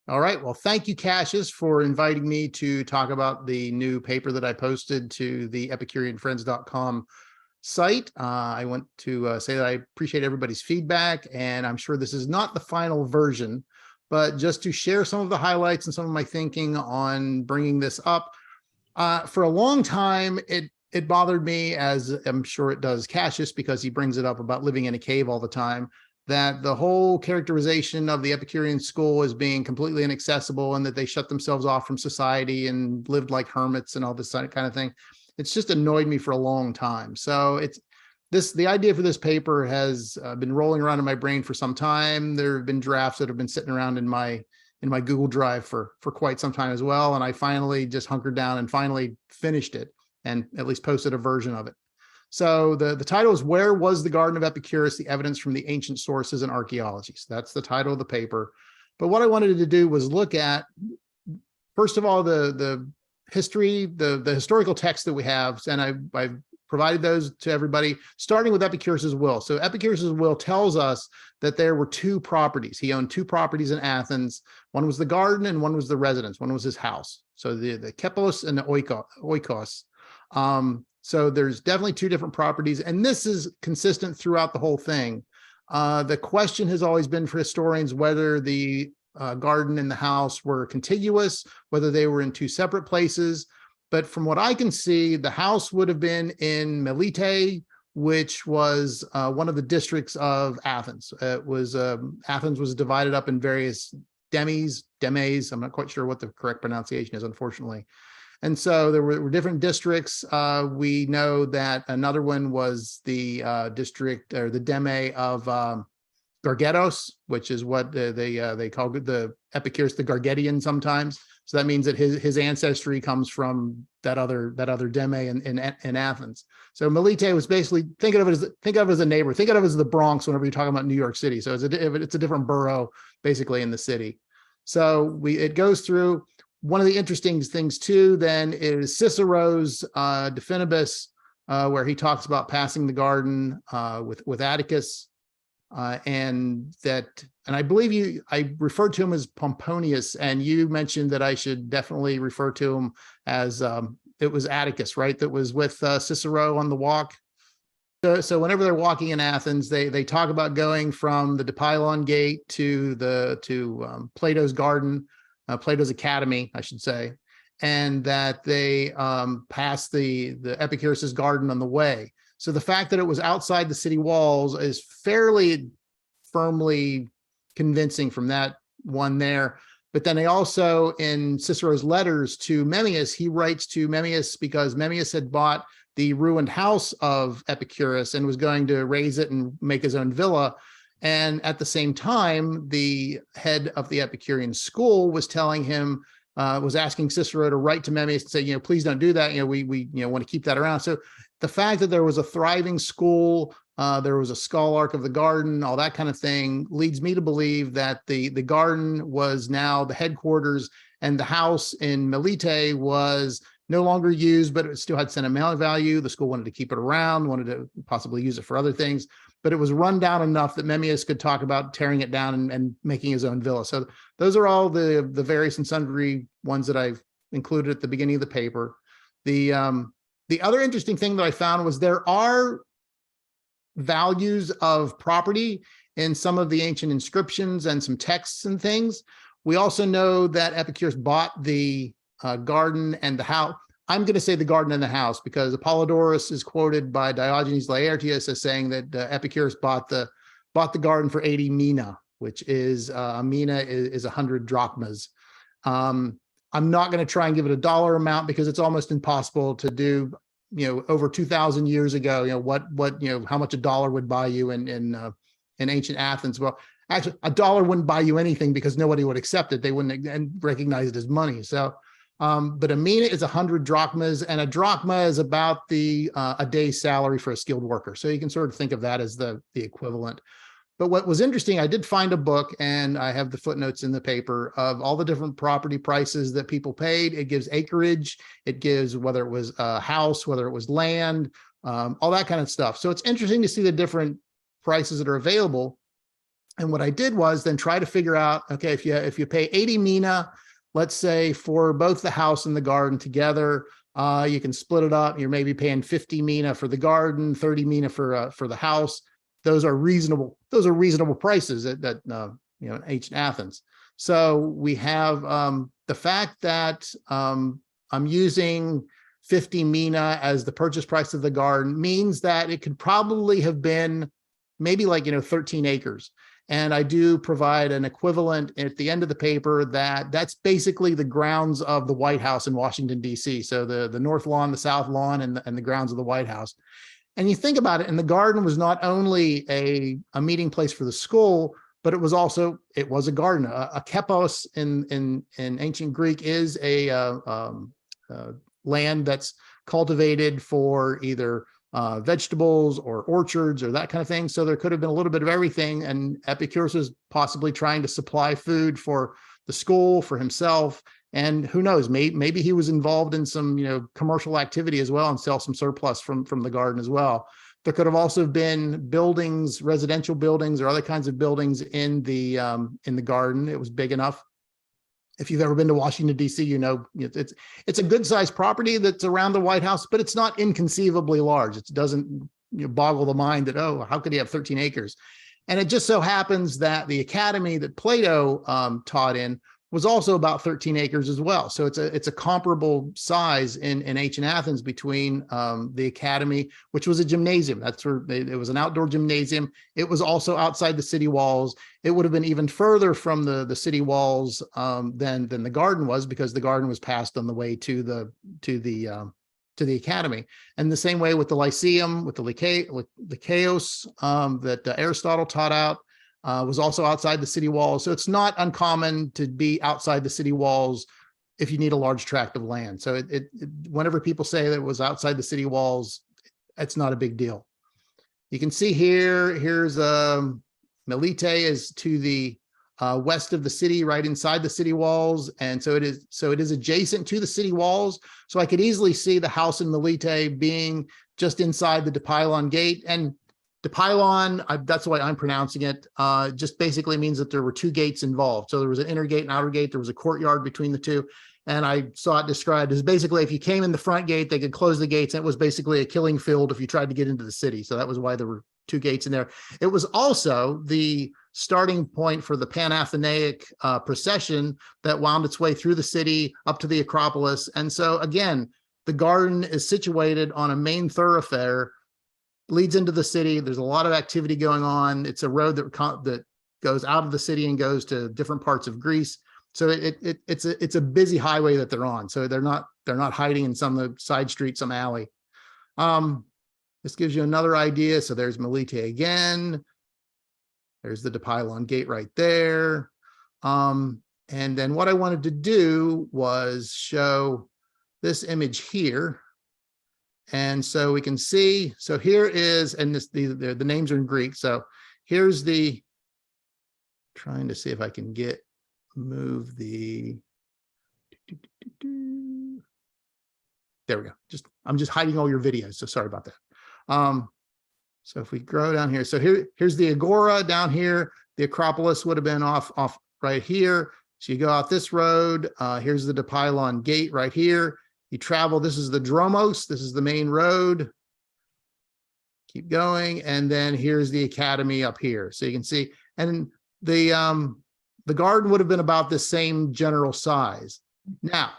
All right. Well, thank you, Cassius, for inviting me to talk about the new paper that I posted to the EpicureanFriends.com site. I want to say that I appreciate everybody's feedback, and I'm sure this is not the final version, but just to share some of the highlights and some of my thinking on bringing this up. For a long time, it bothered me, as I'm sure it does Cassius, because he brings it up about living in a cave all the time, that the whole characterization of the Epicurean school as being completely inaccessible and that they shut themselves off from society and lived like hermits and all this kind of thing. It's just annoyed me for a long time. So the idea for this paper has been rolling around in my brain for some time. There have been drafts that have been sitting around in my Google Drive for quite some time as well. And I finally just hunkered down and finally finished it and at least posted a version of it. So the title is "Where Was the Garden of Epicurus? The Evidence from the Ancient Sources and Archaeology." So that's the title of the paper. But what I wanted to do was look at, first of all, the history, the historical text that we have, and I've provided those to everybody, starting with Epicurus's will. So Epicurus's will tells us that there were two properties. He owned two properties in Athens. One was the garden and one was the residence. One was his house. So the Kepos and the Oikos. So there's definitely two different properties, and this is consistent throughout the whole thing. The question has always been for historians whether the garden and the house were contiguous, whether they were in two separate places. But from what I can see, the house would have been in Melite, which was one of the districts of Athens. Athens was divided up in various demes. I'm not quite sure what the correct pronunciation is, unfortunately. And so there were different districts. We know that another one was the district or the deme of Gargetos, which is what they call the Epicurus the Gargetian sometimes. So that means that his ancestry comes from that other deme in Athens. So Melite was basically, think of it as a neighbor. Think of it as the Bronx whenever you're talking about New York City. So it's a different borough basically in the city. So it goes through. One of the interesting things too then is Cicero's De Finibus, where he talks about passing the garden with Atticus, and I believe I referred to him as Pomponius, and you mentioned that I should definitely refer to him as it was Atticus, right? That was with Cicero on the walk. So whenever they're walking in Athens, they talk about going from the Dipylon Gate to Plato's garden. Plato's Academy, I should say, and that they passed the Epicurus's garden on the way. So the fact that it was outside the city walls is fairly firmly convincing from that one there. But then they also, in Cicero's letters to Memmius, he writes to Memmius because Memmius had bought the ruined house of Epicurus and was going to raise it and make his own villa. And at the same time, the head of the Epicurean school was telling him, was asking Cicero to write to Memmius and say, please don't do that. We want to keep that around. So the fact that there was a thriving school, there was a scholarch of the garden, all that kind of thing, leads me to believe that the garden was now the headquarters, and the house in Melite was no longer used, but it still had sentimental value. The school wanted to keep it around, wanted to possibly use it for other things. But it was run down enough that Memmius could talk about tearing it down and making his own villa. So those are all the various and sundry ones that I've included at the beginning of the paper. The other interesting thing that I found was there are values of property in some of the ancient inscriptions and some texts and things. We also know that Epicurus bought the garden and the house. I'm going to say the garden and the house because Apollodorus is quoted by Diogenes Laertius as saying that Epicurus bought the garden for 80 mina, which is a mina is 100 drachmas. I'm not going to try and give it a dollar amount because it's almost impossible to do. Over 2,000 years ago, how much a dollar would buy you in ancient Athens. Well, actually, a dollar wouldn't buy you anything because nobody would accept it. They wouldn't recognize it as money. So. But a mina is 100 drachmas, and a drachma is about a day's salary for a skilled worker. So you can sort of think of that as the equivalent. But what was interesting, I did find a book, and I have the footnotes in the paper of all the different property prices that people paid. It gives acreage, it gives whether it was a house, whether it was land, all that kind of stuff. So it's interesting to see the different prices that are available. And what I did was then try to figure out, okay, if you pay 80 mina, let's say for both the house and the garden together, you can split it up. You're maybe paying 50 mina for the garden, 30 mina for the house. Those are reasonable. Those are reasonable prices that in ancient Athens. So we have the fact that I'm using 50 mina as the purchase price of the garden means that it could probably have been maybe like 13 acres. And I do provide an equivalent at the end of the paper that's basically the grounds of the White House in Washington, D.C. So the north lawn, the south lawn, and the grounds of the White House. And you think about it, and the garden was not only a meeting place for the school, but it was a garden. A kepos in ancient Greek is a land that's cultivated for either vegetables or orchards or that kind of thing. So there could have been a little bit of everything. And Epicurus was possibly trying to supply food for the school, for himself. And who knows, maybe he was involved in some, commercial activity as well and sell some surplus from the garden as well. There could have also been buildings, residential buildings or other kinds of buildings in the garden. It was big enough. If you've ever been to Washington, D.C., it's a good sized property that's around the White House, but it's not inconceivably large. It doesn't boggle the mind that, oh, how could he have 13 acres? And it just so happens that the academy that Plato taught in was also about 13 acres as well. So it's a comparable size in ancient Athens between the academy, which was a gymnasium. That's where it was an outdoor gymnasium. It was also outside the city walls. It would have been even further from the city walls than the garden was, because the garden was passed on the way to the academy. And the same way with the Lyceum, with the Chaos that Aristotle taught out. Was also outside the city walls. So it's not uncommon to be outside the city walls if you need a large tract of land. So whenever people say that it was outside the city walls, it's not a big deal. You can see here's Melite is to the west of the city, right inside the city walls. And so it is adjacent to the city walls. So I could easily see the house in Melite being just inside the Dipylon gate. And Dipylon, that's the way I'm pronouncing it, just basically means that there were two gates involved. So there was an inner gate and outer gate. There was a courtyard between the two. And I saw it described as basically if you came in the front gate, they could close the gates. And it was basically a killing field if you tried to get into the city. So that was why there were two gates in there. It was also the starting point for the Panathenaic procession that wound its way through the city up to the Acropolis. And so again, the garden is situated on a main thoroughfare, leads into the city. There's a lot of activity going on. It's a road that goes out of the city and goes to different parts of Greece. So it's a busy highway that they're on. So they're not hiding in some side street, some alley. This gives you another idea. So there's Melite again. There's the Dipylon gate right there. And then what I wanted to do was show this image here. And so we can see, so here is, and the names are in Greek. So here's trying to see if I can move the, there we go. I'm just hiding all your videos. So sorry about that. So if we go down here, so here's the Agora down here. The Acropolis would have been off right here. So you go out this road. Here's the Dipylon gate right here. You travel, this is the Dromos, this is the main road. Keep going, and then here's the academy up here. So you can see, and the garden would have been about the same general size. Now,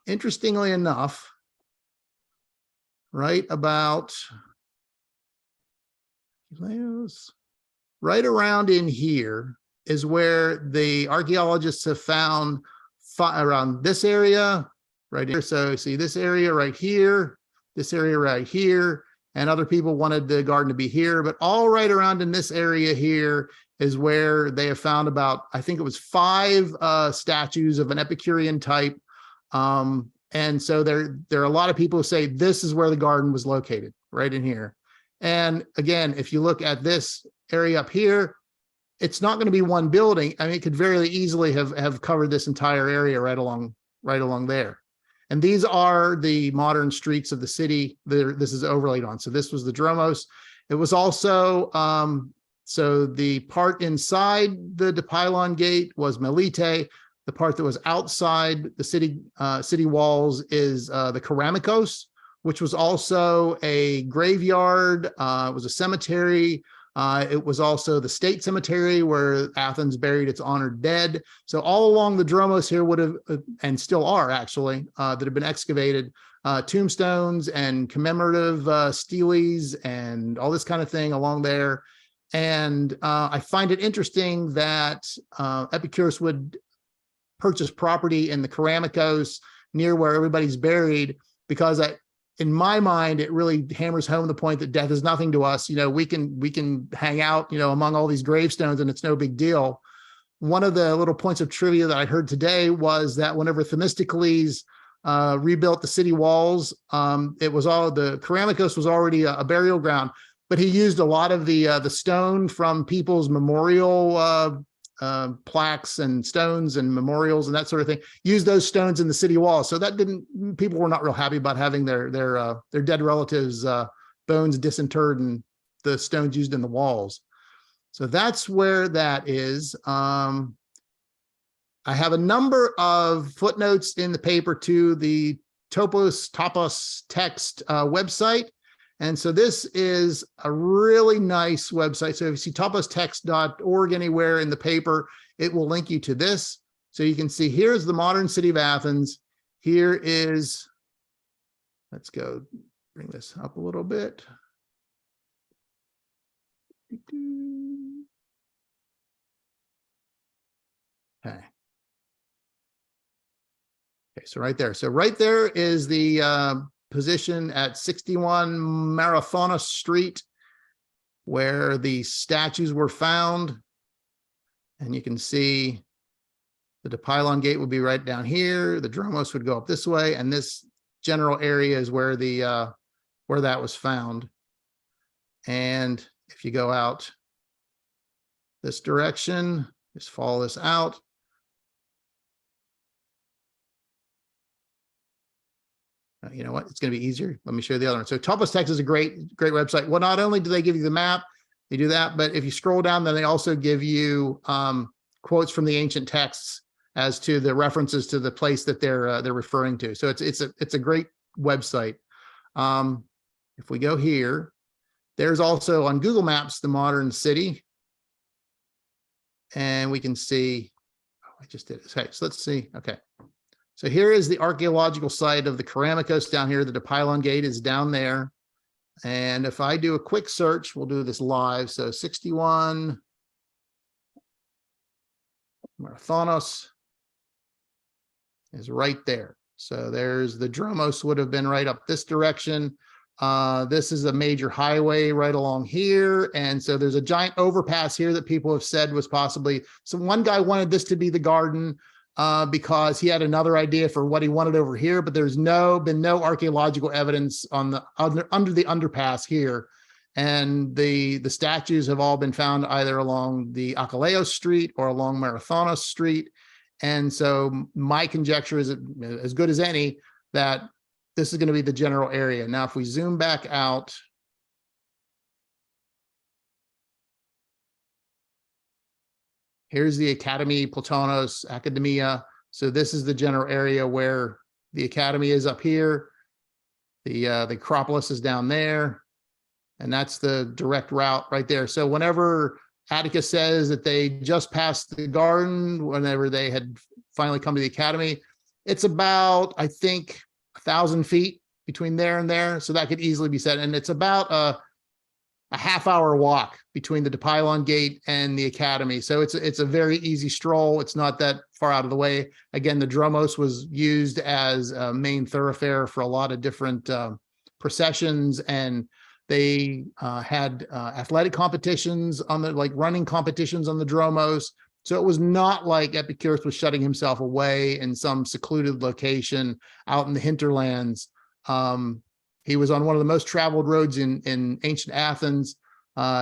interestingly enough, right around in here is where the archaeologists have found around this area, right here. So see this area right here, this area right here, and other people wanted the garden to be here, but all right around in this area here is where they have found about, I think it was 5 statues of an Epicurean type. And so there are a lot of people who say this is where the garden was located, right in here. And again, if you look at this area up here, it's not going to be one building. I mean, it could very easily have covered this entire area right along there. And these are the modern streets of the city. This is overlaid on. So this was the Dromos. It was also So the part inside the Dipylon Gate was Melite. The part that was outside the city walls is the Keramikos, which was also a graveyard. It was a cemetery. It was also the state cemetery where Athens buried its honored dead. So all along the dromos here would have, and still are actually, that have been excavated, tombstones and commemorative steles and all this kind of thing along there. And I find it interesting that Epicurus would purchase property in the Keramikos near where everybody's buried, because in my mind, it really hammers home the point that death is nothing to us. You know, we can hang out, you know, among all these gravestones and it's no big deal. One of the little points of trivia that I heard today was that whenever Themistocles rebuilt the city walls, it was all, the Keramikos was already a burial ground, but he used a lot of the stone from people's memorial plaques and stones and memorials and that sort of thing, use those stones in the city walls. So that people were not real happy about having their dead relatives' bones disinterred and the stones used in the walls. So that's where that is. I have a number of footnotes in the paper to the Topos Text website. And so this is a really nice website. So if you see topostext.org anywhere in the paper, it will link you to this. So you can see here's the modern city of Athens. Here is, let's go bring this up a little bit. Okay. Okay, so right there. So right there is the position at 61 Marathona Street, where the statues were found. And you can see the Dipylon Gate would be right down here. The Dromos would go up this way, and this general area is where the where that was found. And if you go out this direction, just follow this out. You know what? It's going to be easier. Let me show you the other one. So Topos Text is a great website. Well, not only do they give you the map, they do that, but if you scroll down, then they also give you quotes from the ancient texts as to the references to the place that they're referring to. So it's a great website. If we go here, there's also on Google Maps the modern city, and we can see. Oh, I just did it. Okay, so let's see. Okay. So here is the archaeological site of the Keramikos down here. The Dipylon Gate is down there. And if I do a quick search, we'll do this live. So 61 Marathonos is right there. So there's the Dromos would have been right up this direction. This is a major highway right along here. And so there's a giant overpass here that people have said was possibly, so one guy wanted this to be the garden because he had another idea for what he wanted over here, but there's been no archaeological evidence on the under the underpass here. And the statues have all been found either along the Akaleos Street or along Marathonos Street. And so my conjecture is as good as any that this is going to be the general area. Now, if we zoom back out, here's the Academy Platonos Academia. So this is the general area where the academy is up here. The Acropolis is down there. And that's the direct route right there. So whenever Atticus says that they just passed the garden, whenever they had finally come to the academy, it's about, I think, 1,000 feet between there and there. So that could easily be said. And it's about a half-hour walk between the Dipylon Gate and the academy. So it's a very easy stroll. It's not that far out of the way. Again, the Dromos was used as a main thoroughfare for a lot of different processions, and they had athletic competitions on the, like running competitions on the Dromos. So it was not like Epicurus was shutting himself away in some secluded location out in the hinterlands. He was on one of the most traveled roads in ancient Athens.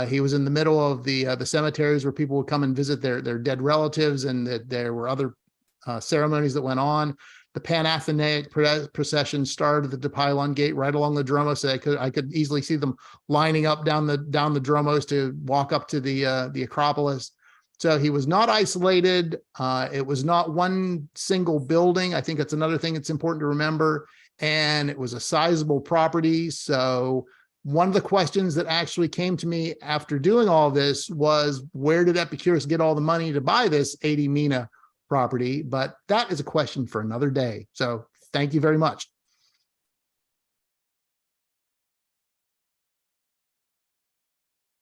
He was in the middle of the cemeteries where people would come and visit their dead relatives, and that there were other ceremonies that went on. The Panathenaic procession started at the Pylon Gate right along the Dromos. So I could easily see them lining up down the Dromos to walk up to the Acropolis. So he was not isolated. It was not one single building. I think that's another thing that's important to remember. And it was a sizable property. So one of the questions that actually came to me after doing all this was, where did Epicurus get all the money to buy this 80 mina property? But that is a question for another day. So thank you very much.